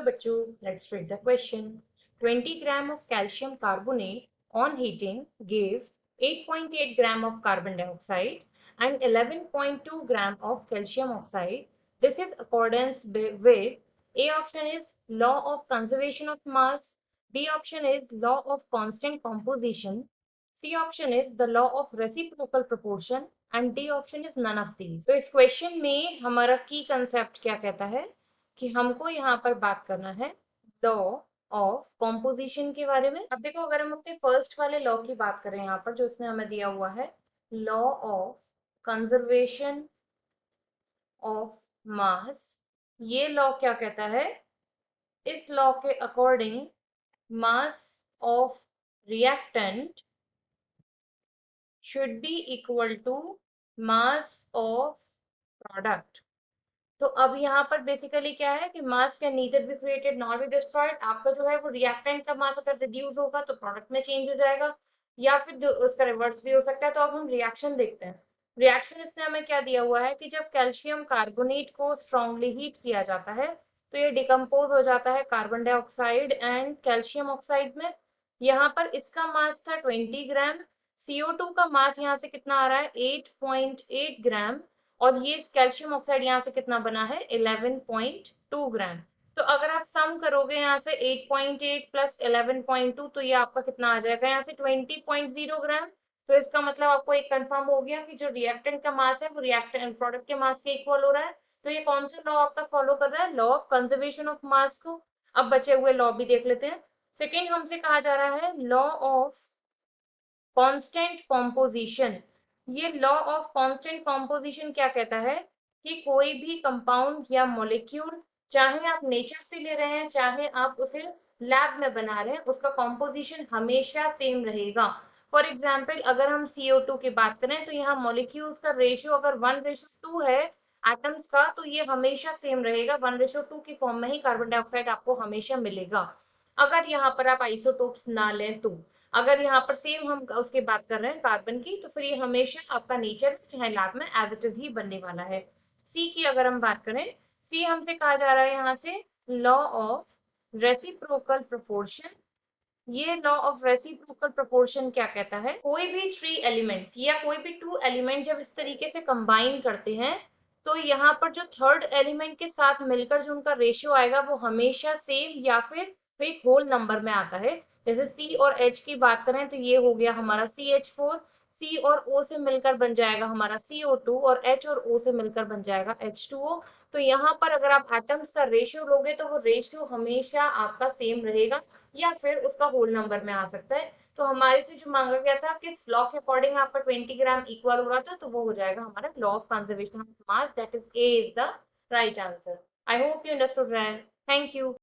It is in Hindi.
बच्चों, let's read the question. 20 gram of calcium carbonate on heating gave 8.8 gram of carbon dioxide and 11.2 gram of calcium oxide. This is accordance with A option is law of conservation of mass, B option is law of constant composition, C option is the law of reciprocal proportion and D option is none of these. तो इस क्वेश्चन में हमारा की कंसेप्ट क्या कहता है कि हमको यहाँ पर बात करना है लॉ ऑफ कॉम्पोजिशन के बारे में। अब देखो, अगर हम अपने फर्स्ट वाले लॉ की बात करें यहाँ पर जो इसने हमें दिया हुआ है, law of conservation of mass, ये लॉ क्या कहता है? इस लॉ के according mass of reactant should be equal to mass of product। तो अब यहाँ पर बेसिकली क्या है कि मास can neither be created nor be destroyed. आपका जो है वो रिएक्टेंट का मास अगर रिड्यूस होगा तो प्रोडक्ट में चेंज हो जाएगा, या फिर उसका रिवर्स भी हो सकता है। तो अब हम रिएक्शन देखते हैं। रिएक्शन इसने हमें क्या दिया हुआ है कि जब कैल्शियम कार्बोनेट को स्ट्रांगली हीट किया जाता है तो ये डिकम्पोज हो जाता है carbon dioxide and calcium oxide में। यहाँ पर इसका मास था 20 ग्राम, CO2 का मास यहाँ से कितना आ रहा है 8.8 ग्राम, और ये कैल्शियम ऑक्साइड यहाँ से कितना बना है 11.2 ग्राम। तो अगर आप सम करोगे यहाँ से 8.8 प्लस 11.2 तो ये आपका कितना आ जाएगा यहाँ से 20.0 ग्राम। तो इसका मतलब आपको एक कंफर्म हो गया कि जो रिएक्टेंट का मास है वो रिएक्टेंट प्रोडक्ट के मास के इक्वल हो रहा है। तो ये कौन सा लॉ आपका फॉलो कर रहा है? Law of conservation of mass को। अब बचे हुए लॉ भी देख लेते हैं। सेकेंड हमसे कहा जा रहा है लॉ ऑफ कांस्टेंट कॉम्पोजिशन। ये लॉ ऑफ कांस्टेंट कॉम्पोजिशन क्या कहता है कि कोई भी कंपाउंड या मॉलिक्यूल, चाहे आप नेचर से ले रहे हैं चाहे आप उसे लैब में बना रहे हैं, उसका कॉम्पोजिशन हमेशा सेम रहेगा। फॉर एग्जाम्पल अगर हम CO2 की बात करें तो यहाँ मॉलिक्यूल्स का रेशियो अगर 1:2 है एटम्स का, तो ये हमेशा सेम रहेगा। 1:2 की फॉर्म में ही कार्बन डाइऑक्साइड आपको हमेशा मिलेगा। अगर यहाँ पर आप आइसोटोप्स ना लें तो, अगर यहाँ पर सेम हम उसकी बात कर रहे हैं कार्बन की, तो फिर ये हमेशा आपका नेचर चाहे लैब में एज इट इज ही बनने वाला है। सी की अगर हम बात करें, सी हमसे कहा जा रहा है यहाँ से लॉ ऑफ रेसिप्रोकल प्रोपोर्शन। ये लॉ ऑफ रेसिप्रोकल प्रोपोर्शन क्या कहता है? कोई भी 3 एलिमेंट्स या कोई भी 2 एलिमेंट जब इस तरीके से कंबाइन करते हैं तो यहाँ पर जो थर्ड एलिमेंट के साथ मिलकर जो उनका रेशियो आएगा वो हमेशा सेम या फिर एक होल नंबर में आता है। जैसे C और H की बात करें तो ये हो गया हमारा CH4, C और O से मिलकर बन जाएगा हमारा CO2 और H और O से मिलकर बन जाएगा H2O। तो यहाँ पर अगर आप एटम्स का रेशियो लोगे तो वो रेशियो हमेशा आपका सेम रहेगा या फिर उसका होल नंबर में आ सकता है। तो हमारे से जो मांगा गया था किस लॉ के अकॉर्डिंग आपका 20 ग्राम इक्वल हो रहा था, तो वो हो जाएगा हमारा law of conservation of mass, that is a is the right answer. I hope you understood that. Thank you.